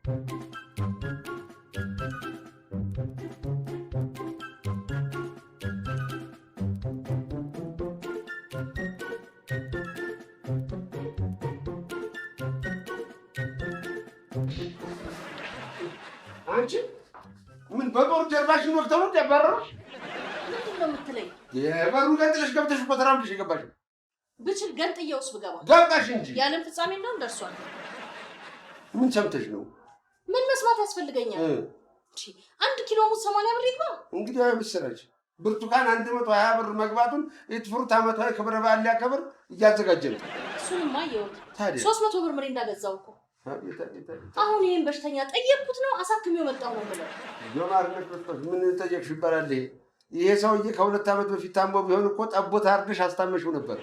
አንቺ ምን በጦር ጀርባሽን ወቅተው ነው ያባረሩሽ? ምንድን ነው የምትለኝ? የበሩ ገንጥለሽ ገብተሽ እኮ ተራምደሽ የገባሽው። ብችል ገንጥዬውስ ብገባ ገባሽ እንጂ የዓለም ፍጻሜ እንደውም ደርሷል። ምን ሰምተሽ ነው? ምን መስማት ያስፈልገኛል? 1 ኪሎ ሙዝ 80 ብር ይግባ። እንግዲህ ምስራች ብርቱካን 120 ብር መግባቱን የትፍሩት ዓመታዊ ክብረ በዓል ሊያከብር እያዘጋጀ ነው። እሱንማ አየሁት። ታዲያ 300 ብር ምሬ እንዳገዛው እኮ አሁን ይሄን በሽተኛ ጠየቅኩት ነው አሳክሜው መጣሁ ነው የምለው። ጆማርነት ምን ጠየቅሽ ይባላል? ይሄ ሰውዬ ከ2 ዓመት በፊት ታሞ ቢሆን እኮ ጠቦት አርደሽ አስታመሽው ነበር።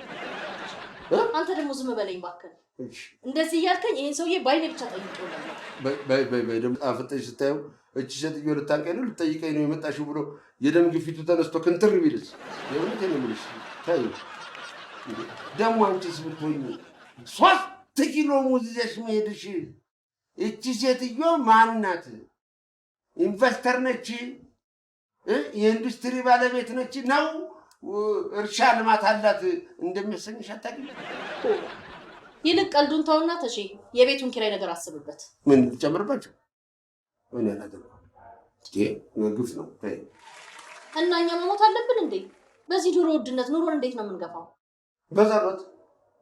አንተ ደግሞ ዝም በለኝ እባክህ። እንደዚህ እያልከኝ ይሄን ሰውዬ ባይኔ ብቻ ጠይቄው ነበር። በይ ደግሞ አፍጠሽ ስታየው እቺ ሴትዮ ልታንቀኝ ነው ልጠይቀኝ ነው የመጣሽው ብሎ የደም ግፊቱ ተነስቶ ክንትር ቢልስ? የእውነቴን ነው የምልሽ። ታዩ ደግሞ አንቺስ ብትሆኚ 3 ኪሎ ሙዝ ይዘሽ መሄድሽ። እቺ ሴትዮ ማን ናት? ኢንቨስተር ነች? የኢንዱስትሪ ባለቤት ነች ነው? እርሻ ልማት አላት እንደሚያሰኝሽ አታውቂም? ይልቅ ቀልዱን ተውና ተሺ የቤቱን ኪራይ ነገር አስብበት። ምን ልጨምርባቸው? ምን ያላደረገው ግፍ ነው። እና እኛ መሞት አለብን እንዴ? በዚህ ኑሮ ውድነት ኑሮን እንዴት ነው የምንገፋው?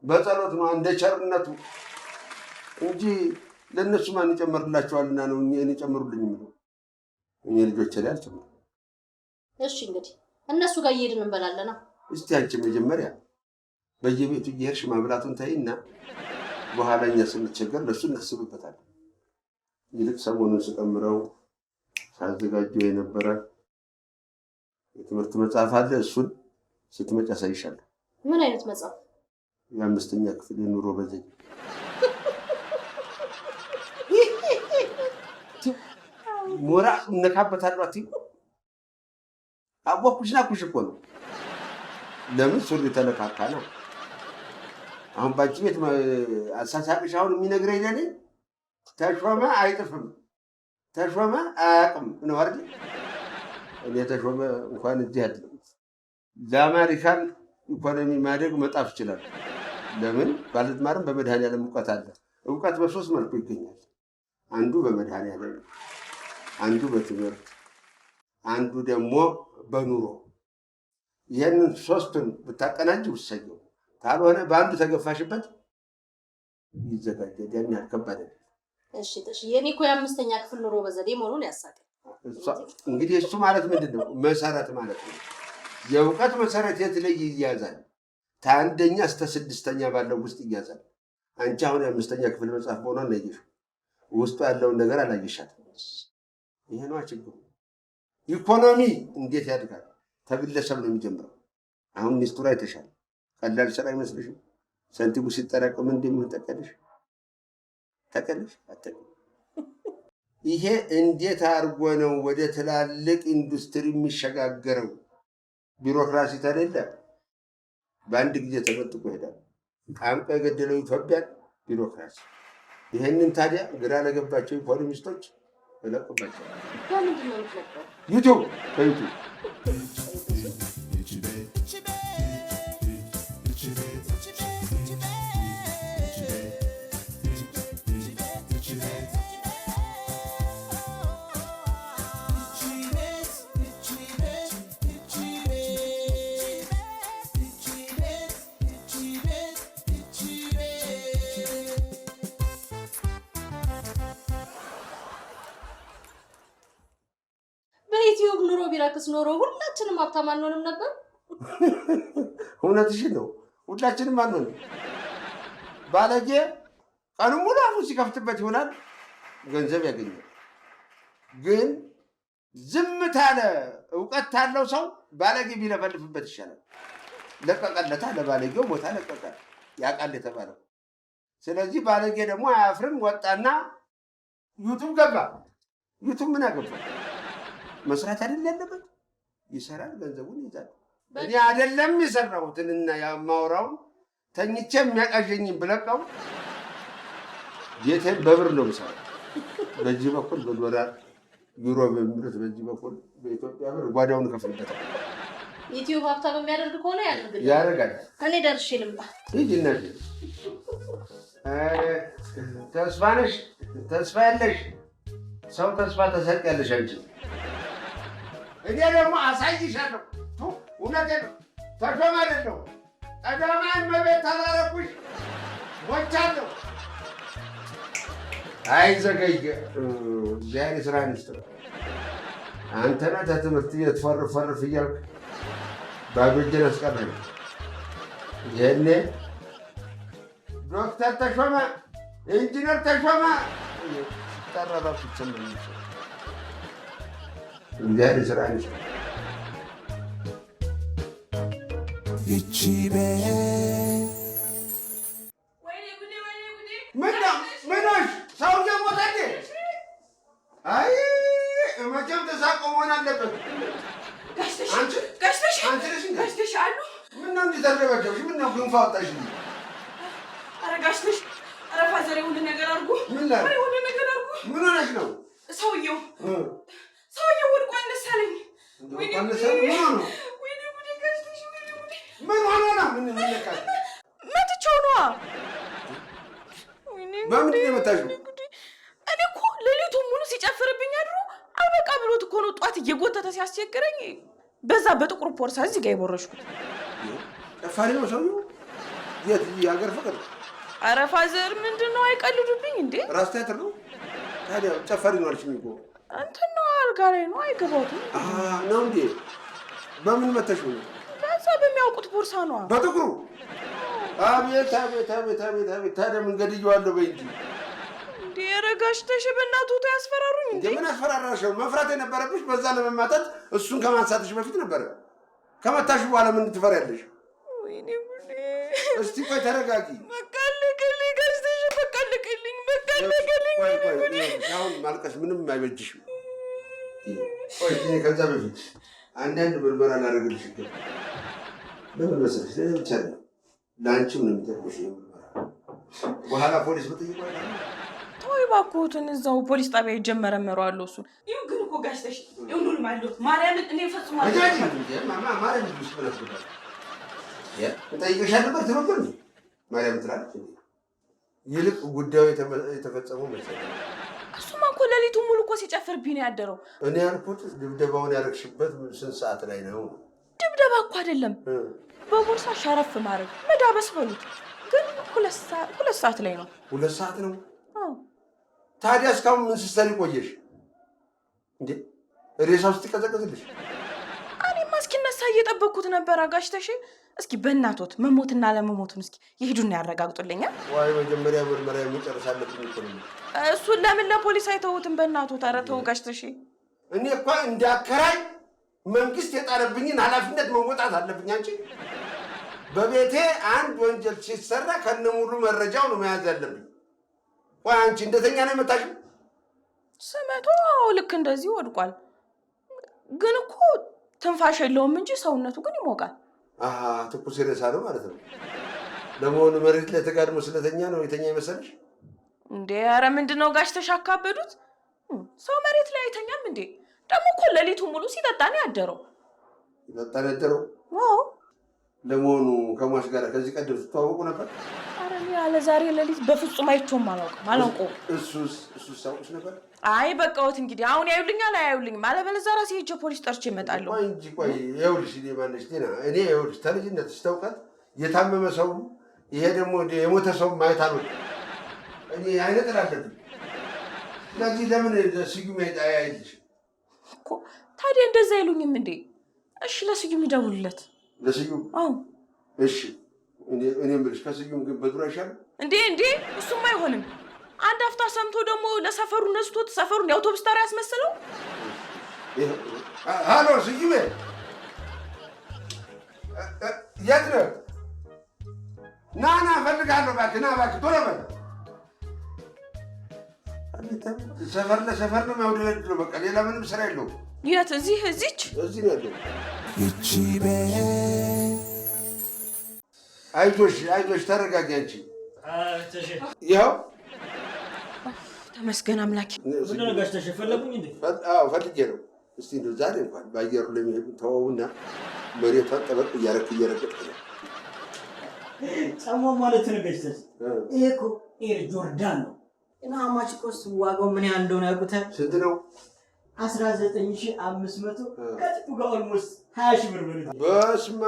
በጸሎት ነው እንደ ቸርነቱ እንጂ ለእነሱ ማን ይጨምርላቸዋልና ነው እኔ ጨምሩልኝ የምለው። እኔ ልጆቼ ላይ አልጨምርም። እሺ እንግዲህ እነሱ ጋር እየሄድን እንበላለና። እስቲ አንቺ መጀመሪያ በየቤቱ እየሄድሽ ማብላቱን ታይና በኋላ እኛ ስንቸገር ለእሱ እናስብበታለን። ይልቅ ሰሞኑን ስቀምረው ሳዘጋጀው የነበረ የትምህርት መጽሐፍ አለ። እሱን ስትመጪ አሳይሻለሁ። ምን አይነት መጽሐፍ? የ5ኛ ክፍል የኑሮ በዘዴ። ሞራ እነካበታለሁ። አትይም? አቦኩሽ ናኩሽ እኮ ነው። ለምን ሱሪ ተለካካና አሁን ባንቺ ቤት አሳሳቅሽ አሁን የሚነግረኝ ለኔ ተሾመ አይጥፍም ተሾመ አያውቅም ነው አይደል? እኔ ተሾመ እንኳን እዚህ አይደለም ለአሜሪካን ኢኮኖሚ ማደግ መጣፍ ይችላል። ለምን ባልትማርም በመድኃኒዓለም እውቀት አለ። እውቀት በ3 መልኩ ይገኛል። አንዱ በመድኃኒዓለም፣ አንዱ በትምህርት፣ አንዱ ደግሞ በኑሮ። ይሄንን 3ቱን ብታቀናጅ ውሰየው። ካልሆነ በአንዱ ተገፋሽበት ይዘጋጃል። ያን ያህል ከባድ አይደለም። እሺ የኔ እኮ የ5ኛ ክፍል ኑሮ በዘዴ መሆኑን ያሳቀኝ። እንግዲህ እሱ ማለት ምንድን ነው? መሰረት ማለት ነው። የእውቀት መሰረት የት ላይ ይያዛል? ከ1ኛ እስከ 6ኛ ባለው ውስጥ ይያዛል። አንቺ አሁን የ5ኛ ክፍል መጽሐፍ መሆኗን ነይሽ ውስጡ ያለውን ነገር አላየሻትም። ይሄ ነው ችግሩ። ኢኮኖሚ እንዴት ያድጋል? ከግለሰብ ነው የሚጀምረው። አሁን ሚስቱራ አይተሻል። ቀላል ስራ አይመስልሽም? ሰንቲሙ ሲጠራቀም እንደምን ተቀደሽ አተቀደሽ። ይሄ እንዴት አድርጎ ነው ወደ ትላልቅ ኢንዱስትሪ የሚሸጋገረው? ቢሮክራሲ ተደለ በአንድ ጊዜ ተበጥቆ ይሄዳል። ቋንቋ የገደለው ኢትዮጵያን ቢሮክራሲ። ይሄንን ታዲያ ግራ ለገባቸው ኢኮኖሚስቶች እለቅባቸው። በምንድን ነው የምትለቀው? ዩቱብ ከዩቱብ በዩቲዩብ ኑሮ ቢራክስ ኖሮ ሁላችንም ሀብታም አንሆንም ነበር። እውነትሽን ነው። ሁላችንም አንሆንም። ባለጌ ቀኑ ሙሉ አፉን ሲከፍትበት ይሆናል ገንዘብ ያገኛል። ግን ዝም ታለ እውቀት ታለው ሰው ባለጌ ቢለፈልፍበት ይሻላል። ለቀቀለታ ለባለጌው ቦታ ለቀቀ ያቃል የተባለው። ስለዚህ ባለጌ ደግሞ አያፍርም። ወጣና ዩቱብ ገባ። ዩቱብ ምን አገባ? መስራት አይደል ያለበት? ይሰራል፣ ገንዘቡን ይዛል። እኔ አይደለም የሰራሁትንና የማወራውን ተኝቼ የሚያቃዠኝን ብለቀው ቤቴን በብር ነው የምሰራው። በዚህ በኩል በዶላር ዩሮ በሚሉት በዚህ በኩል በኢትዮጵያ ብር ጓዳውን ከፍልበታል። ዩቲዩብ ሀብታም የሚያደርግ ከሆነ ያደርጋል። ከኔ ደርሼ ልምጣ። ልጅነት ተስፋ ነሽ፣ ተስፋ ያለሽ ሰው ተስፋ ተሰቅያለሽ አንቺ። እኔ ደግሞ አሳይሻለሁ። እውነቴን ነው። ተሾመ አይደለሁ ቀዳማዊ እመቤት ተባረኩሽ። ሞቻለሁ። አይዘገይ እግዚአብሔር ስራ ንስጥር። አንተ ነህ ተትምህርት ቤት ፈርፍ እያልክ ባዶ እጄን አስቀረኝ። ይሄኔ ዶክተር ተሾመ ኢንጂነር ተሾመ ጠራራሱ ቸምር እግዚአብሔር ስራ ንስጥር። ይቺ ምኖሽ ሰውዬው ሞተ እንዴ? አይ መቼም ተሳቆ መሆን አለበት። ጋሽተሽ አሉ። ምነው እንዲህ ተደረበደብሽ? ምነው ግንፋ ወጣሽ? ኧረ ጋሽተሽ፣ ኧረ ፋዘር ሁሉ ነገር አድርጉ። ሁሉ ነገር አድርጉ። ምን ሆነሽ ነው? ሰውዬው ወድቆ አነሳለኝ። ምን ሆነ ነው? ምን ነካሽ? መትቼው ነዋ። በምንድን ነው የመታሽው? እኔ እኮ ሌሊቱን ሙሉ ሲጨፍርብኝ አድሮ አልበቃ ብሎት እኮ ነው ጧት እየጎተተ ሲያስቸግረኝ በዛ በጥቁር ፖርሳ እዚህ ጋር የቦረሽኩት። ጨፋሪ ነው ሰውዬው? የት የሀገር ፍቅር? ኧረ ፋዘር ምንድን ነው አይቀልዱብኝ እንዴ? ራስ ቲያትር ነው ታዲያ? ጨፋሪ ነው አልሽኝ እኮ። እንትን ነው አልጋ ላይ ነው አይገባትም ነው እንዴ? በምን መተሽው ነው? በዛ በሚያውቁት ቦርሳ ነዋ። በጥቁሩ? አቤት አቤት አቤት አቤት አቤት! ታዲያ ምን ገድዬዋለሁ በይ እንጂ እንዴ! ኧረ ጋሽተሽ በእናትዎት ያስፈራሩኝ እንዴ? ምን አስፈራራሽ? መፍራት የነበረብሽ በዛ ለመማታት እሱን ከማንሳትሽ በፊት ነበረ። ከመታሽ በኋላ ምን ትፈሪያለሽ? ወይኔ ጉዴ! እስቲ ቆይ ተረጋጊ። በቃ ልቅልኝ ጋሽተሽ፣ በቃ ልቅልኝ፣ በቃ ልቅልኝ። አሁን ማልቀስ ምንም አይበጅሽም። ቆይ ከዛ በፊት አንዳንድ ምርመራ ላደርግልሽ ይገባል። ለምን መሰለሽ? ለእኔ ብቻ ነው ለአንቺም ነው የሚጠቅምሽ ምርመራ። በኋላ ፖሊስ ብትጠይቁ ተወይ እባክዎትን፣ እዛው ፖሊስ ጣቢያ ይጀመረመረዋለሁ እሱን። ይሁን ግን እኮ ጋሽተሽ ይሁን ማለት ማርያምን እኔ ፈጽሞ ማርያም ልጅ ብለስበታል እጠይቅሻለሁ ነበር ትነበር ማርያም ትላለች። ይልቅ ጉዳዩ የተፈጸመው መሰለኝ። እሱማ እኮ ሌሊቱን ሙሉ እኮ ሲጨፍርብኝ ነው ያደረው። እኔ ያልኩት ድብደባውን ያደረግሽበት ስንት ሰዓት ላይ ነው? ድብደባ እኮ አይደለም፣ በቦርሳ ሸረፍ ማድረግ መዳበስ በሉት። ግን ሁለት ሰዓት ላይ ነው። 2 ሰዓት ነው? ታዲያ እስካሁን ምን ስትሰሪ ቆየሽ እንዴ? ሬሳ ውስጥ ይቀዘቅዝልሽ? እኔማ እስኪነሳ እየጠበቅኩት ነበር። ጋሽተሽ እስኪ በእናቶት መሞትና ለመሞቱን እስኪ ይሄዱና ያረጋግጡልኛል። ዋይ መጀመሪያ ምርመራ መጨረስ አለብኝ እኮ ነው። እሱን ለምን ለፖሊስ አይተውትም? በእናቶት ኧረ ተው ጋሽተሽ። እኔ እኮ እንዳከራይ መንግስት የጣለብኝን ኃላፊነት መወጣት አለብኝ። አንቺ በቤቴ አንድ ወንጀል ሲሰራ ከነሙሉ መረጃው ነው መያዝ ያለብኝ። ወይ አንቺ እንደተኛ ነው የመታሽው? ስመቶ ልክ እንደዚህ ወድቋል። ግን እኮ ትንፋሽ የለውም እንጂ ሰውነቱ ግን ይሞቃል። ትኩስ ሬሳ ነው ማለት ነው። ለመሆኑ መሬት ላይ ተጋድሞ ስለተኛ ነው የተኛ ይመስልሽ እንዴ? ኧረ ምንድን ነው ጋሽተሽ አካበዱት። ሰው መሬት ላይ አይተኛም እንዴ? ደግሞ እኮ ሌሊቱ ሙሉ ሲጠጣ ነው ያደረው። ሲጠጣ ነው ያደረው? ለመሆኑ ከሟች ጋር ከዚህ ቀደም ስትተዋወቁ ነበር? ኧረ እኔ ያለ ዛሬ ሌሊት በፍጹም አይቼውም አላውቀውም። እሱስ ታውቁሽ ነበር? አይ በቃዎት እንግዲህ አሁን ያዩልኛል አያዩልኝም፣ አለበለዚያ ራሴ ሄጄ ፖሊስ ጠርቼ እመጣለሁ። ቆይ እንጂ ቆይ፣ ይኸውልሽ እኔ ማነሽ ጤና እኔ ይኸውልሽ ተልጅነትሽ ተውቀት የታመመ ሰው ይሄ ደግሞ የሞተ ሰው ማየት አልወድም እኔ አይነት አለብኝ። ስለዚህ ለምን ስዩም አይልሽ እኮ ታዲያ እንደዛ አይሉኝም እንዴ? እሺ ለስዩም ይደውልለት። ለስዩም? አዎ እሺ። እኔ የምልሽ ከስዩም ግን በዱር አይሻልም እንዴ? እሱም አይሆንም። አንድ አፍታ ሰምቶ ደግሞ ለሰፈሩ ነስቶት ሰፈሩን የአውቶቡስ ተራ ያስመስለው። ሃሎ ስዩሜ፣ የት ነህ? ና እፈልግሃለሁ። እባክህ ና እባክህ፣ ቶሎ በል። ሰፈር ለሰፈር ነው የሚያውደለድለው። በቃ ሌላ ምንም ስራ የለውም። የት? እዚች ነው ያለው። አይዞሽ ተረጋጊ አንቺ። ይኸው ተመስገን አምላኬ። ምን ነገርሽ ተሸፈለኩኝ እንዴ? አዎ ፈልጌ ነው። እስቲ እንደው ዛሬ እንኳን ባየሩ ለሚሄዱ ተወውና መሬቷን ጠበቅ እያረገጠ ነው። ጫማው ማለት ነገርሽ ይሄ እኮ ኤር ጆርዳን ነው እና አማች ኮስት ዋጋው ምን ያህል እንደሆነ ያውቁታል? ስንት ነው? 19500 ከጥቁ ጋር ኦልሞስት 20 ሺህ ብር ነው። በስማ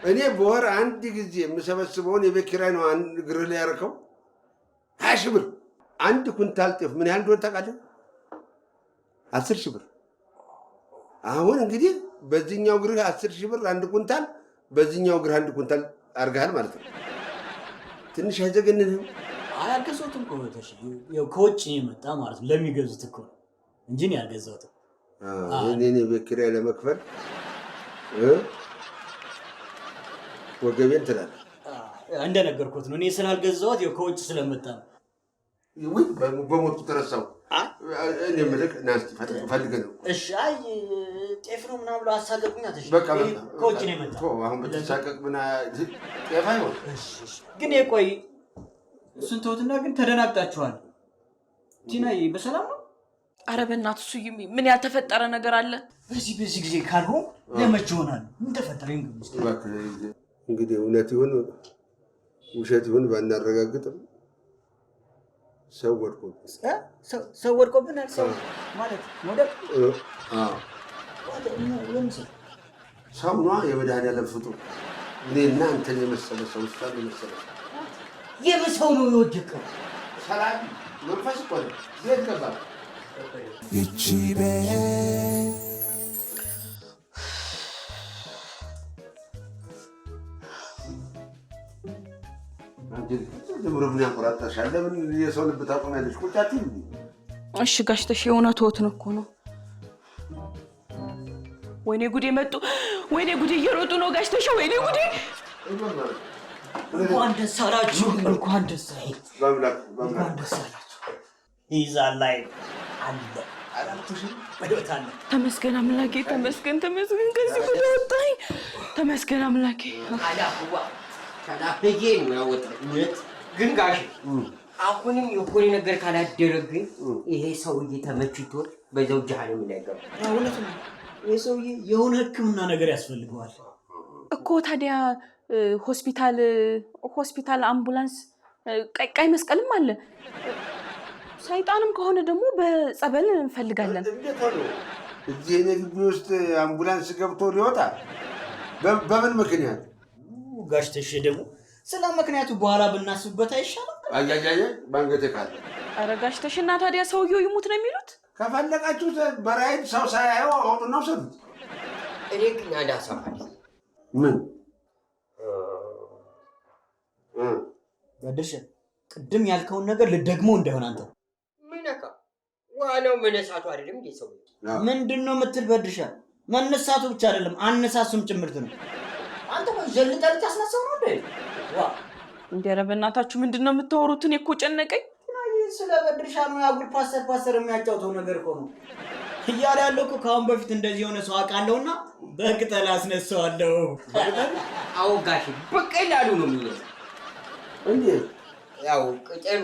እኔ በወር አንድ ጊዜ የምሰበስበውን የቤት ኪራይ ነው አንድ እግርህ ላይ ያረከው 20 ሺህ ብር። አንድ ኩንታል ጤፍ ምን ያህል እንደሆነ ታውቃለህ? 10 ሺህ ብር። አሁን እንግዲህ በዚህኛው እግርህ 10 ሺህ ብር አንድ ኩንታል፣ በዚህኛው እግርህ አንድ ኩንታል አድርገሃል ማለት ነው። ትንሽ አይዘገንንህም? አያልገዛሁትም እኮ በተሽ ያው ከውጭ የመጣ ማለት ነው ለሚገዙት እኮ እንጂ እኔ አልገዛሁትም። እኔ ቤት ኪራይ ለመክፈል ወገቤን ትላለህ። እንደነገርኩት ነው እኔ ስላልገዛሁት ያው ከውጭ ስለመጣ ነው። ወይ በሞቱ ተረሳው። እኔ የምልህ ና እስኪ ፈልገህ ነው። እሺ አይ ጤፍ ነው ምናምን ብለው አሳቀቁኝ። አትሽ በቃ ከውጭ ነው የመጣው። አሁን ብትሳቀቅ ምን ጤፍ አይሆን። ግን የቆይ እሱን ተውትና ግን ተደናግጣችኋል። ቲናዬ በሰላም ነው? ኧረ በእናትህ እሱዬ ምን ያልተፈጠረ ነገር አለ? በዚህ ጊዜ ካልሆን ለመቼ ይሆናል? ምን ተፈጠረ? እንግዲህ እውነት ይሁን ውሸት ይሁን ባናረጋግጥም ሰው ወድቆብናል። ሰው ማለት መውደቅ ሰው ነዋ። የመድኃኒዓለም ፍጡር እኔና አንተን የመሰለ ሰው እሷን የመሰለ የበሰው ነው የወደቀው። ሰላም መንፈስ እኮ ነው። ቤት ገባ ይቺ ጀምሮ ምን ያቆራጣሻል? ለምን የሰው ልብ ታቆሚያለሽ? ቁጭ አትይም? እሺ ጋሽ ተሽ የእውነትዎትን እኮ ነው። ወይኔ ጉዴ መጡ! ወይኔ ጉዴ እየሮጡ ነው ጋሽ ተሽ! ወይኔ ጉዴ! እንኳን ደስ አላችሁ! እንኳን ደስ አላችሁ! እንኳን ደስ አላችሁ! ይዛል ላይ አለ አላልኩሽም? በህይወት አለ። ተመስገን አምላኬ፣ ተመስገን ከዚህ ጉድ ወጣኝ። ተመስገን አምላኬ። አላህዋ ካላፈዬ ነው ያወጣው። እውነት ግን ጋሽ አሁንም የሆነ ነገር ካላደረግኝ ይሄ ሰውዬ ተመችቶ በዛው ጀሃነም ላይ ገባ። እውነት ነው። ይሄ ሰውዬ የሆነ ሕክምና ነገር ያስፈልገዋል እኮ። ታዲያ ሆስፒታል አምቡላንስ፣ ቀይ መስቀልም አለ። ሰይጣንም ከሆነ ደግሞ በጸበል እንፈልጋለን። እዚህ እኔ ግቢ ውስጥ አምቡላንስ ገብቶ ሊወጣ በምን ምክንያት? ጋሽ ተሽ ደግሞ ስለ ምክንያቱ በኋላ ብናስብበት አይሻልም? አያያየ ባንገቴ ካለ ኧረ ጋሽ ተሽ እና ታዲያ ሰውየው ይሙት ነው የሚሉት? ከፈለጋችሁ በራይድ ሰው ሳያየው አውጡና ውሰዱት። እኔ ግን አዳሰማል። ምን በድርሽ ቅድም ያልከውን ነገር ልደግመው እንዳይሆን አንተ ምንካ ዋናው መነሳቱ አይደለም እንዴ? ሰው ምንድነው የምትል? በድርሻ መነሳቱ ብቻ አይደለም አነሳሱም ጭምርት ነው። አንተ ወይ ዘልጠል ታስነሳው ነው እንዴ? እንዴ ኧረ በእናታችሁ ምንድነው የምታወሩት? እኔ እኮ ጨነቀኝ። ስለ በድርሻ ነው ያጉል ፓስተር የሚያጫውተው ነገር እኮ ነው እያለ ያለው እኮ። ከአሁን በፊት እንደዚህ የሆነ ሰው አውቃለሁና በቅጠል አስነሳዋለሁ። አዎ ጋሽ በቀላሉ ነው የሚለው እንዴ? ያው ቅጠሉ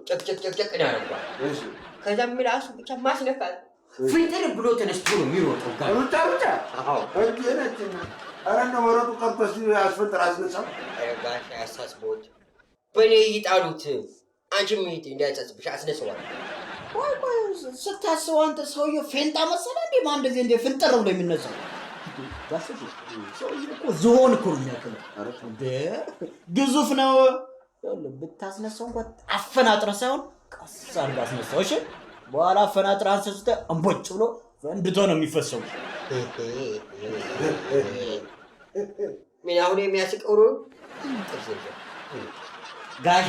ጨቅጨቅ እናደርጓል። ከዛ ምላሱ ብቻ ማስነካት ፍንጥር ብሎ ተነስቶ ነው የሚሮጠው። ሩጫ አዎ እጅነችና ኧረ እንደው መሮጡ ቀርቶ አስፈንጥር አስነሳው። ጋሽ አያሳስቦት በእኔ ይጣሉት። አንቺም ይሄድ እንዲያሳስብሽ አስነሳዋል። ቆይ ስታስበው አንተ ሰውዬው ፌንጣ መሰለ እንዴ? ማን እንደዚህ እንደ ፍንጥር ብሎ የሚነሳው? ሰውዬው እኮ ዝሆን እኮ ነው የሚያክለው። ግዙፍ ነው። ብታስነሳው እንኳን አፈናጥረህ ሳይሆን ቀስ አድርገህ አስነሳው። እሺ በኋላ አፈናጥረህ አንስተህ እምቦጭ ብሎ ፈንድቶ ነው የሚፈሰው። ምን አሁን የሚያስቀው ነው ጋሼ?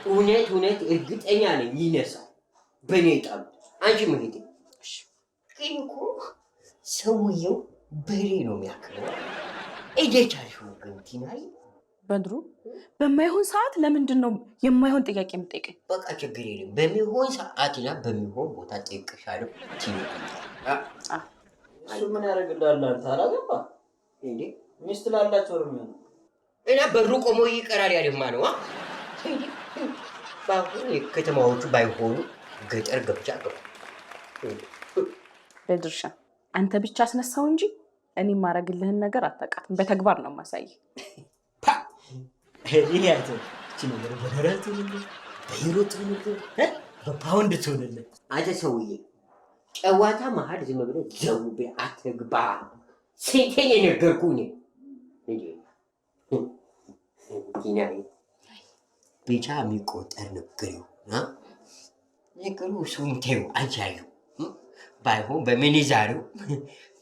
እውነት እርግጠኛ ነኝ ይነሳል። በእኔ ጣሉት። አንቺ ምን ሄድ ግን እኮ ሰውየው በሬ ነው የሚያክለው። እዴቻልሽ ግን ቲናይ በድሩ በማይሆን ሰዓት ለምንድን ነው የማይሆን ጥያቄ የምጠይቀኝ? በቃ ችግር የለም። በሚሆን ሰዓትና በሚሆን ቦታ ጠይቅሻለሁ። እሱ ምን ያደርግልሃል? አንተ አላገባ እንዴ? ሚስት ላላቸው ነው የሚሆነው። እና በሩ ቆሞ ይቀራል። ያለማ ነው በአሁኑ የከተማዎቹ ባይሆኑ ገጠር ገብቻ ገባ። በድርሻ አንተ ብቻ አስነሳው እንጂ እኔ ማረግልህን ነገር አታውቃትም። በተግባር ነው ማሳይ። ይሄ ያንተ እቺ ነገር በደረቱ ነው በዩሮ ነው በፓውንድ ትሆንልህ። አንተ ሰውዬ ጨዋታ መሀል ዝም ብለህ ዘው ብለህ አትግባ። ስንቴን የነገርኩህ እንጂ ዲናዬ ብቻ የሚቆጠር ነገር ይሁን ነገሩ እሱን ተይው። አያዩ ባይሆን በሚኒዛሪው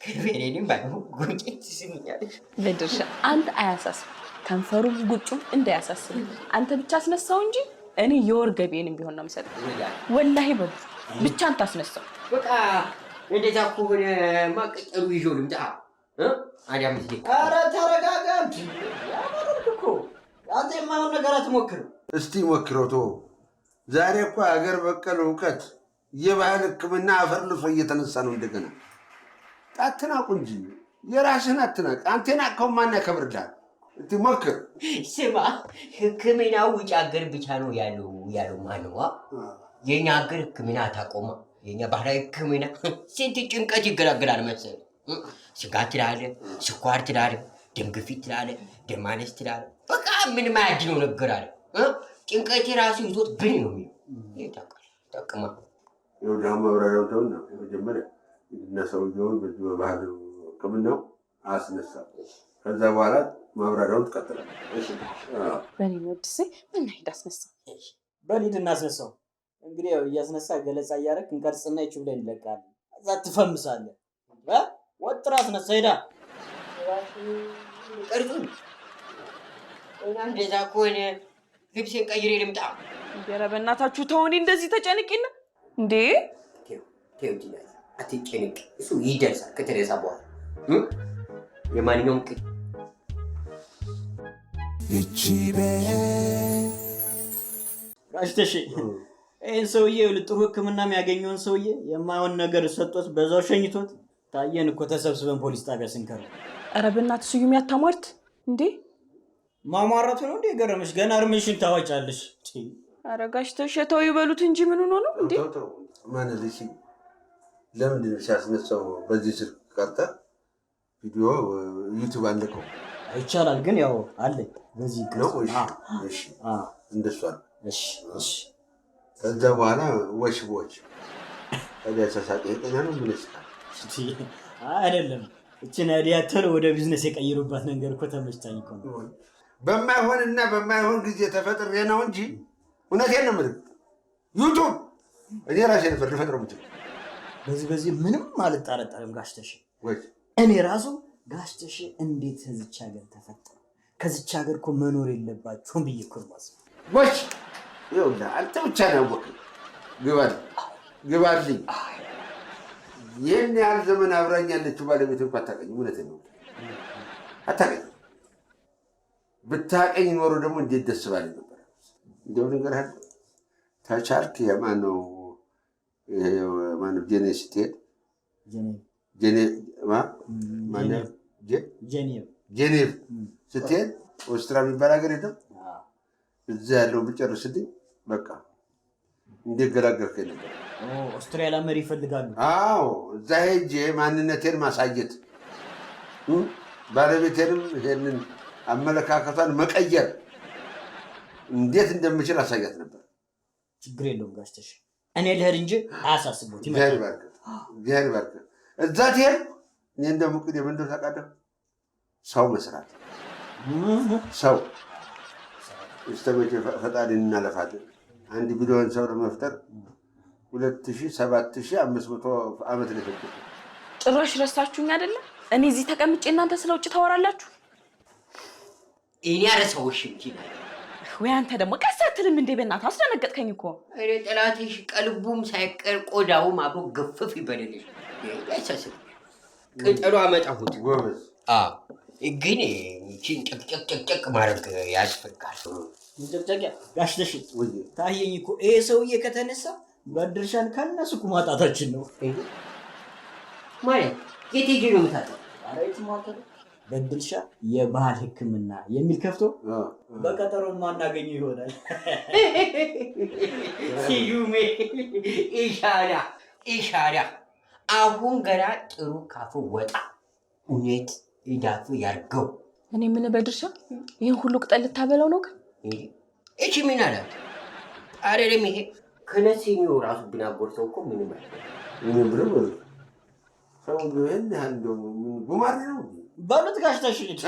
ከቤሬንም ባይሆን ጉንጭት ትስምኛለሽ። በድርሻ አንተ አያሳስብ፣ ከንፈሩም ጉጩም እንዳያሳስብ። አንተ ብቻ አስነሳው እንጂ እኔ የወር ገቢዬንም ቢሆን ነው የምሰጠው። ወላሂ በሉ ብቻ አንተ አስነሳው። በቃ እንደዛ ከሆነ ማቀጠሉ ይዤው ልምጣ። አዳም እስኪ ኧረ ተረጋጋ። ያማረልኩ አንተ የማይሆን ነገር አትሞክር። እስቲ ሞክረው ተው። ዛሬ እኮ አገር በቀል እውቀት የባህል ሕክምና አፈር ልሶ እየተነሳ ነው እንደገና። አትናቁ እንጂ የራስህን አትናቅ። አንተ ናቅከውን ማን ያከብርልሃል? እስቲ ሞክር። ስማ ሕክምና ውጭ ሀገር ብቻ ነው ያለው ማነው? የኛ ሀገር ሕክምና አታቆማ። የኛ ባህላዊ ሕክምና ስንት ጭንቀት ይገላገላል መሰለህ። ስጋ ትላለህ፣ ስኳር ትላለህ፣ ደም ግፊት ትላለህ፣ ደም ማነስ ትላለህ። በቃ ምን ማያድነው ነገር አለ። ጭንቀት ራሱ ይዞት ብን ነው የሚለው። ጠቅማ ይኸውልህ ማብራሪያው ተውና መጀመሪያ እና ሰውየውን በዚህ በባህል ሕክምናው አስነሳው። ከዛ በኋላ ማብራሪያውን ትቀጥላለህ። በኔ ወድሴ ምን ሄድ አስነሳው። በሊድ እናስነሳው። እንግዲህ ያው እያስነሳ ገለጻ እያደረክ እንቀርጽና ይቹ ብለን እንለቃለን። እዛ ትፈምሳለህ። ወጥራ አስነሳ ሄዳ ቀርጹኝ እና እንደዛ ከሆነ ልብሴን ቀይሬ ልምጣ። ኧረ በእናታችሁ ተውኔ እንደዚህ ተጨንቂና እንዴ። ተው ዲናዬ አትጨንቅ፣ እሱ ይደርሳል ከተነሳ በኋላ። የማንኛውም ጋሽተሽ ይህን ሰውዬ ጥሩ ሕክምና የሚያገኘውን ሰውዬ የማይሆን ነገር ሰጦት በዛው ሸኝቶት ታየን እኮ ተሰብስበን ፖሊስ ጣቢያ ስንከረው። ኧረ በእናትህ ስዩም ያታሟርት እንዴ። ማሟራቱ ነው እንዴ ገረመሽ? ገና እርምሽን ታወጫለሽ። ኧረ ጋሽተሽ ተው ይበሉት እንጂ ምን ሆኖ ነው እንዴ? ማን ልጅ ለምንድን ነው ሲያስነሳው በዚህ ስልክ ቀርተህ ቪዲዮ ዩቲዩብ አለቀው? ይቻላል ግን ያው አለ በዚህ ነው። እሺ እንደሱ አለ። እሺ እሺ። ከዛ በኋላ ወሽቦች ታዲያ ተሳቀ የጤና ነው ምን ይስካል? አይደለም እቺን አይዲያተር ወደ ቢዝነስ የቀየሩባት ነገር እኮ ተመችታኝ እኮ ነው። በማይሆንና በማይሆን ጊዜ ተፈጥሬ ነው እንጂ እውነቴን ነው የምልህ። ዩቲዩብ እኔ ራሴ ልፈጥረው የምችል በዚህ ምንም አልጠራጠርም ጋሽተሽ። እኔ ራሱ ጋሽተሽ እንዴት ከዚች ሀገር ተፈጠረ? ከዚች ሀገር እኮ መኖር የለባችሁም ብዬ እኮ ነው። ወሽ ይኸውልህ አንተ ብቻ ነው ያወቅህ። ግባልኝ። ይህን ያህል ዘመን አብራኝ ያለችው ባለቤት እንኳ አታውቀኝም። እውነቴን ነው አታውቀኝም። ብታውቀኝ ኖሮ ደግሞ እንዴት ደስ ባለኝ ነበር። እንደው ነገር አለ ተቻልክ የማነው ጄኔ ስትሄድ ጄኔቭ ስትሄድ ኦስትራ የሚባል ሀገር የለም። እዛ ያለውን ብጨርስልኝ በቃ እንዴት ገላገልከኝ ነበር። ኦስትራሊያ መሪ ይፈልጋሉ። አዎ እዛ ሄጄ ማንነቴን ማሳየት ባለቤቴንም ይሄንን አመለካከቷን መቀየር እንዴት እንደምችል አሳያት ነበር። ችግር የለውም ጋሽተሽ እኔ ልሄድ እንጂ አያሳስቦት። እግዚአብሔር ይባርክ። እዛ ትሄድ እኔ እንደምቅድ የምንደው ታውቃለህ፣ ሰው መስራት ሰው እስተመቼ ፈጣሪ እናለፋለን። 1 ቢሊዮን ሰው ለመፍጠር 27,500 ዓመት ነው የፈጀው። ጭራሽ ረሳችሁኝ አይደለም? እኔ እዚህ ተቀምጬ እናንተ ስለ ውጭ ታወራላችሁ። እኔ አረሰውሽ እንጂ ወይ አንተ ደግሞ ቀስ አትልም እንዴ? በእናትህ አስደነገጥከኝ እኮ። እኔ ጠላትሽ ቀልቡም ሳይቀር ቆዳውም አብሮ ገፍፍ ይበልልሽ። ያሳስብ ቅጠሉ አመጣሁት ጎበዝ። ግን ቺን ጨቅጨቅ ማድረግ ያስፈልጋል። ጨቅጨቅ ጋሽተሽ ታየኝ እኮ ይሄ ሰውዬ ከተነሳ በድርሻን ከነሱ እኮ ማጣታችን ነው ማለት። የት ሄጄ ነው የምታጠው? በድልሻ የባህል ሕክምና የሚል ከፍቶ በቀጠሮ ማናገኘው ይሆናል። ስዩሜ ኢሻራ አሁን ገና ጥሩ ካፉ ወጣ። እውነት ኢዳፉ ያርገው። እኔ ምን በድርሻ ይሄን ሁሉ ቅጠል ልታበላው ነው? ግን እቺ ምን አላት? አይደለም ይሄ ከነሲኒው ራሱ ብናጎርሰው እኮ ምንም አይደለም። ምን ብለው ሰው ግን አንደው ጉማሬ ነው። በሉት ጋሽ ተሽት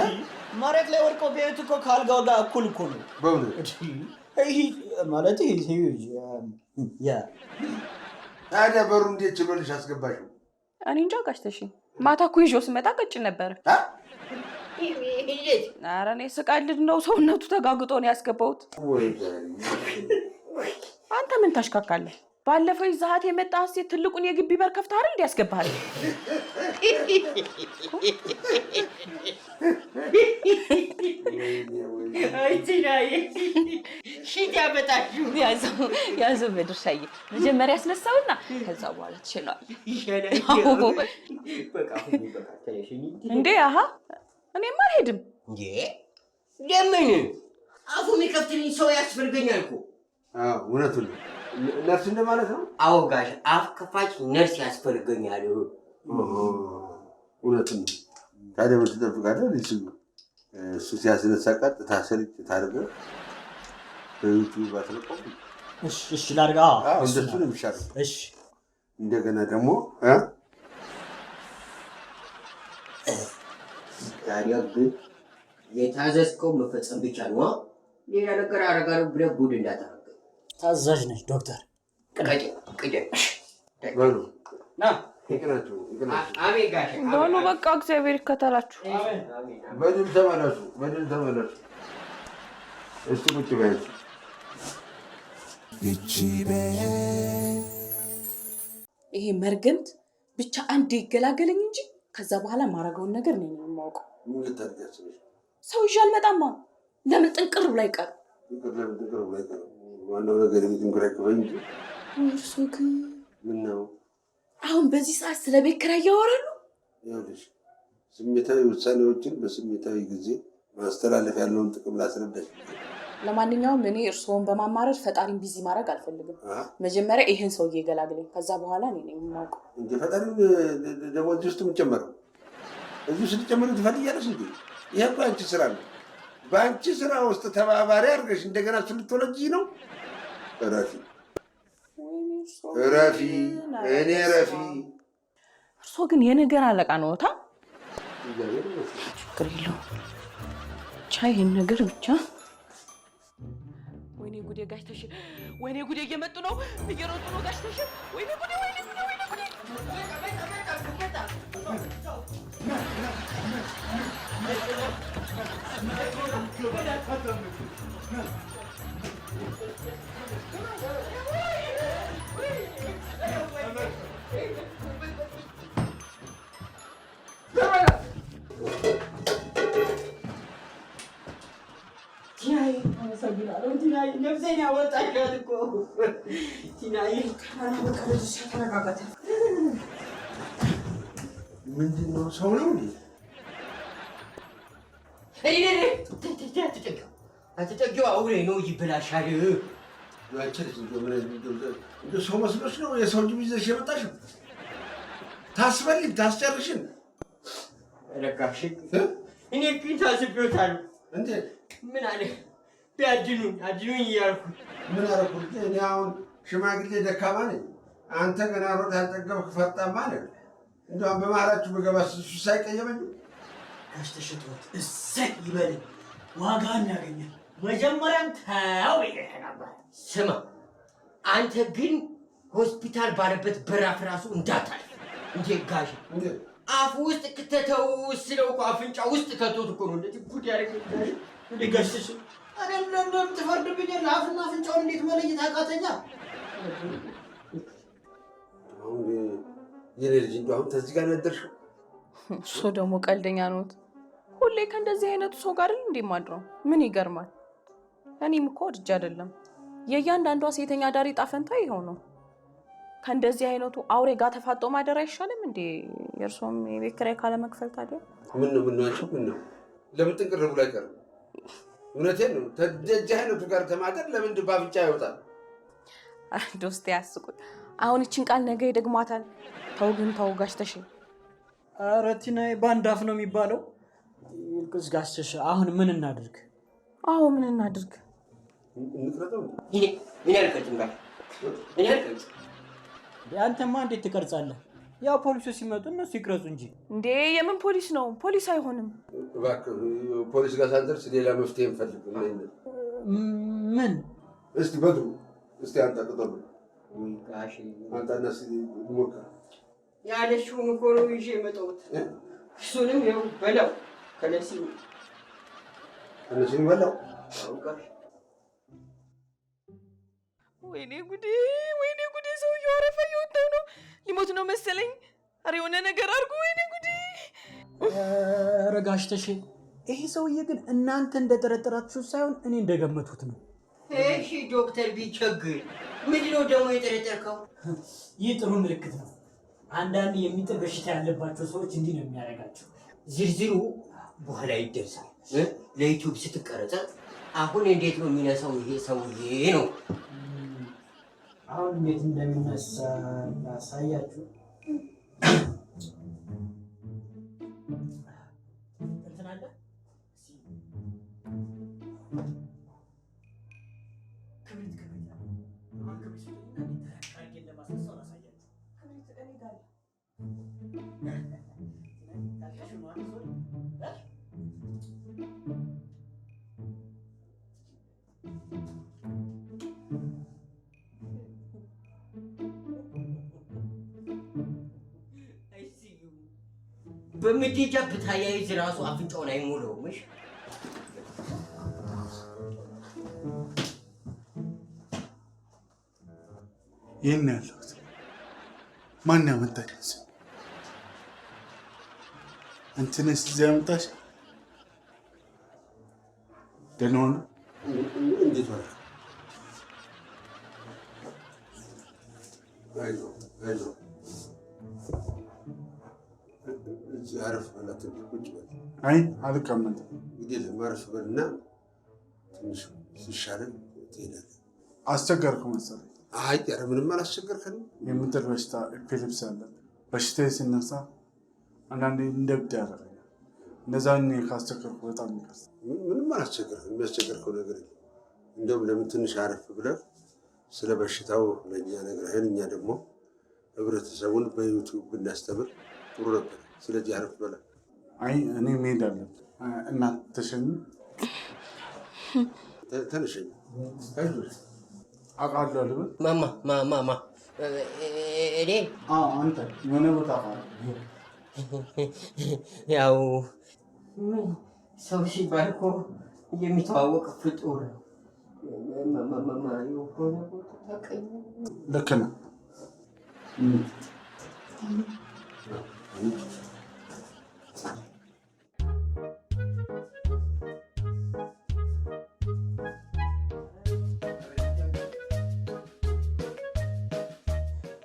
መሬት ላይ ወድቆ ቤት እኮ ካልጋው ጋር እኩል እኮ ነው። በእውነት ይሄ ማለት ይሄ ያ ታዲያ በሩ እንዴት ችሎልሽ አስገባሽው? እኔ እንጃ ጋሽ ተሽ ማታ እኮ ይዤው ስመጣ ቀጭን ነበር። ኧረ እኔ ስቀልድ ነው። ሰውነቱ ተጋግጦ ነው ያስገባሁት። አንተ ምን ታሽካካለህ? ባለፈው ይዛሃት የመጣህ ሴት ትልቁን የግቢ በር ከፍተህ አይደል ያስገባሃል? ያዘው በድርሻዬ መጀመሪያ ያስነሳውና ከዛ በኋላ ትችላለህ። እንዴ አሃ እኔማ አልሄድም። እንዴ ለምን? አፉ የሚከፍትልኝ ሰው ያስፈልገኛል እኮ። እውነቱን ነርስ እንደማለት ነው። አዎ ጋሽ አፍ ከፋች ነርስ ያስፈልገኛል። እውነቱን ነው። ታዲያ ምን ትጠብቃለህ? እሱ ሲያስነሳ ቀጥታ ስርጭት አድርገህ በዩቲዩብ አትለቀው። እሺ ላድርግ። እንደሱ ነው የሚሻለው። እሺ እንደገና ደግሞ ታዲያ ግን የታዘዝከው መፈጸም ብቻ ነው። ሌላ ነገር አደርጋለሁ ብለህ ጉድ እንዳታደርግ። ታዛዥ ነች ዶክተር። ቅደም በሉ ና ይቅናችሁ። አሜን ጋሽ በሉ በቃ እግዚአብሔር ይከተላችሁ። በድል ተመለሱ። እስቲ ቁጭ በይ። ይሄ መርገምት ብቻ አንድ ይገላገለኝ እንጂ ከዛ በኋላ ማረገውን ነገር ነው የማውቀው። ምን ልታደርጊያለሽ? ሰው ይዤ አልመጣማ። ለምን ጥንቅር ብላ ይቀር? ዋናው ነገር የምትንገራ ከሆነ እንጂ እርሱ ግን ምን ነው አሁን በዚህ ሰዓት ስለ ቤት ኪራይ ያወራሉ? ይኸውልሽ ስሜታዊ ውሳኔዎችን በስሜታዊ ጊዜ ማስተላለፍ ያለውን ጥቅም ላስረዳሽ። ለማንኛውም እኔ እርስዎን በማማረር ፈጣሪን ቢዚ ማድረግ አልፈልግም። መጀመሪያ ይህን ሰውዬ ገላግለኝ፣ ከዛ በኋላ እኔ ነኝ የማውቀው። እንደ ፈጣሪን ደግሞ እዚህ ውስጥ የምትጨመረው እዚህ ስትጨምሪ ትፈልጊያለሽ እንዴ? ይሄ እኮ አንቺ ስራ ነው። በአንቺ ስራ ውስጥ ተባባሪ አድርገሽ እንደገና እሱ ልትወለጂ ነው? እረፊ እኔ እረፊ። እርስዎ ግን የነገር አለቃ ነዎታ። ችግር የለውም ብቻ ይህን ነገር ብቻ። ወይኔ ጉዴ ጋሽ ተሽ፣ ወይኔ ጉዴ እየመጡ ነው፣ እየሮጡ ነው ጋሽ ተሽ። ወይኔ ጉዴ፣ ወይኔ ጉዴ፣ ወይኔ ጉዴ። ቲናይ ነፍሴን ያወጣሻት እኮ ቲናይ። ምንድን ነው ሰው ነው እንዴ? አትጠጊው፣ አውሬ ነው ይበላሻል። ሰው መስሎሽ ነው የሰው ልጅ ይዘሽ የመጣሽው? ታስበልግ ታስጨርሽን ረጋሽ። እኔ ግን ታስቤዎታለሁ። እንዴት? ምን አለ ቢያድኑኝ እያልኩ ምን አደረኩት? እኔ አሁን ሽማግሌ ደካማ ነኝ፣ አንተ ገና ሮጥ ያልጠገብክ ፈርጣማ ነህ። እንደውም በመሀላችሁ በገባ እሱ ሳይቀየመኝ ጋሽ ተሽቶት እሰይ ይበል፣ ዋጋን ያገኛል። መጀመሪያም ተው ይሄ ነበር። ስማ አንተ ግን ሆስፒታል ባለበት በራፍ ራሱ እንዳታልፍ። እንዴ ጋሽ አፉ ውስጥ ከተተው ስለው እኮ አፍንጫ ውስጥ ከቶት እኮ ነው እንደዚህ ጉድ ያደረገ። እንዴ ጋሽ ተሽ እኔ እንደም ትፈርድብኝ? አፍና አፍንጫውን እንዴት መለየት አቃተኛ? አሁን የኔ ልጅ እንደው አሁን ተዚህ ጋር ነደርሽው። እሱ ደግሞ ቀልደኛ ነዎት። ሁሌ ከእንደዚህ አይነቱ ሰው ጋር እንዴ ማድረው ምን ይገርማል? እኔም እኮ ወድጄ አይደለም። የእያንዳንዷ ሴተኛ ዳሪ ጣፈንታ ይኸው ነው። ከእንደዚህ አይነቱ አውሬ ጋር ተፋጦ ማደር አይሻልም እንዴ? የእርሶም የቤት ኪራይ ካለመክፈል ታዲያ ምን ነው ለምን ጥንቅር ብሎ አይቀርም? እውነቴን ነው። ተደጀ አይነቱ ጋር ተማደር ለምን ባብቻ ይወጣል? ዶስት ያስቁት። አሁን እቺን ቃል ነገ ይደግሟታል። ተው ግን ተው ጋሽ ተሽ። ኧረ ቲናዬ በአንድ አፍ ነው የሚባለው። ይልቅስ ጋሽ ተሽ አሁን ምን እናድርግ? አዎ ምን እናድርግ? እንቅረጠው እኔ አልቀጭም ጋር እኔ አልቀጭም። አንተማ እንዴት ትቀርጻለህ? ያው ፖሊሶች ሲመጡ እነሱ ይቅረጹ እንጂ። እንዴ የምን ፖሊስ ነው? ፖሊስ አይሆንም። እባክህ ፖሊስ ጋር ሳንደርስ ሌላ መፍትሄ እንፈልግ። ምን? እስቲ በድሩ እስቲ አንተ ቅጠሉ ጋሽ አንተና ሞክር። ያለሽውን እኮ ነው ይዤ የመጣሁት። እሱንም ይኸው በላው ከነሲም በላው። ወይኔ ጉዴ ወይኔ ጉዴ! ሰውዬው አረፋ እየወጣው ነው። ሊሞት ነው መሰለኝ። ኧረ የሆነ ነገር አድርጉ። ወይኔ ጉዴ! ኧረ ጋሽ ተሼ ይሄ ሰውዬ ግን እናንተ እንደጠረጠራችሁ ሳይሆን እኔ እንደገመቱት ነው። እሺ ዶክተር ቢቸግር ምንድን ነው ደግሞ የጠረጠርከው? ይህ ጥሩ ምልክት ነው። አንዳንድ የሚጥል በሽታ ያለባቸው ሰዎች እንዲህ ነው የሚያደርጋቸው። ዝርዝሩ በኋላ ይደርሳል። ለዩቲዩብ ስትቀረጸ አሁን እንዴት ነው የሚነሳው ይሄ ሰውዬ ነው። አሁን እንዴት እንደሚነሳ ላሳያችሁ። እንትን አለ በምድጃ ብታያይዝ ራሱ አፍንጫውን አይሞላውም። እሺ ይህን ያለሁት ማን ያመጣኝ? አንቺ ነሽ እዚህ ያመጣሽ? ደህና ሆነ? እንዴት ሆነ? አይዞህ አይዞህ አረፍ በላት ቁጭ በል። አይ አልቀመጥም። እንግዲህ ለማረፍ በልና ትንሽ ሲሻለን ትሄዳለህ። አስቸገርኩ መሰለኝ። አይ ኧረ ምንም አላስቸገርከንም። የምጥል በሽታ ኤፒሌፕሲ አለ። በሽታዬ ሲነሳ አንዳንዴ እንደ እብድ ያደርገኛል። እንደዛ ካስቸገርኩ በጣም ይቅርታ። ምንም አላስቸገርክም። የሚያስቸገርከው ነገር የለም። እንደውም ለምን ትንሽ አረፍ ብለህ ስለ በሽታው ለእኛ ነግረህን እኛ ደግሞ ህብረተሰቡን በዩቲዩብ ብናስተምር ጥሩ ነበር። ስለዚህ አረፍ በላ። አይ እኔ መሄድ አለብኝ። እናት ተሸኝ ተነሸኝ። አውቃለሁ ልበል? ማማ እኔ አንተ የሆነ ቦታ ያው ሰው ሲባል እኮ የሚተዋወቅ ፍጡር ነው። የሆነ ቦታ ታውቀኝ። ልክ ነህ።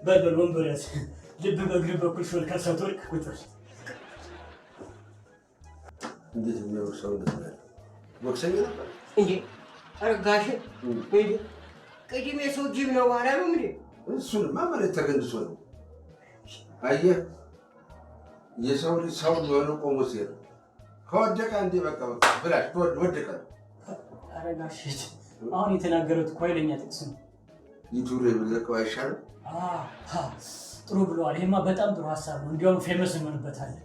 በል ወንበር ያዝ። ልብ በእግር በኩል ሾልካ ሳትወድቅ ቁጭ በል። እንዴት የሚያምር ሰውነት ነው ያለው። ቦክሰኛ ነበር እንዴ? ኧረ ጋሼ እንዴ ቅድም የሰው ጅብ ነው አላሉም እንዴ? እሱንማ መሬት ተገንድሶ ነው። አየህ የሰው ልጅ ሰው የሆነ ቆሞ ሲሄድ ከወደቀ እንዴ በቃ ብላሽ ወደቀ። ኧረ ጋሼ አሁን የተናገሩት እኮ ኃይለኛ ጥቅስ ነው። ዩቱብ ላይ ብለቀው አይሻልም? ጥሩ ብለዋል። ይሄማ በጣም ጥሩ ሀሳብ ነው። እንዲያውም ፌመስ እንሆንበታለን።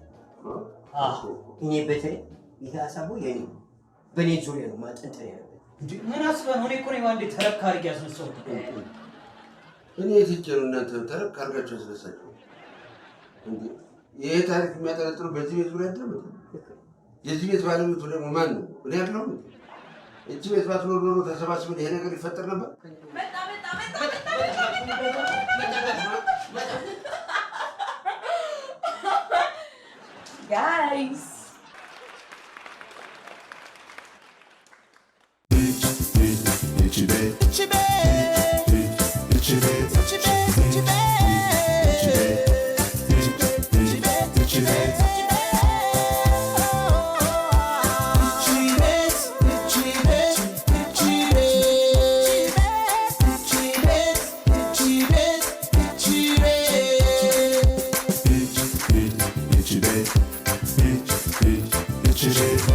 እኔ በተለይ ይሄ ሀሳቡ የኔ በእኔ ዙሪያ ነው ማጠንጠን ያለበት። ምን አስበህ ነው? እኔ እኮ ነው አንዴ ተረክ አድርጌ ያስነሳሁት። እኔ የትቼ ነው እናንተ ተረክ አድርጋችሁ ያስነሳችሁ? ይሄ ታሪክ የሚያጠነጥነው በዚህ ቤት ዙሪያ አይደለም። የዚህ ቤት ባለቤቱ ደግሞ ማን ነው? እኔ አይደለሁም? እቺ ቤት ባትኖር ኖሮ ተሰባስበን ይሄ ነገር ይፈጠር ነበር? ጋይስ Itchy bit, itchy bit, itchy bit, itchy bit, itchy bit. Itchy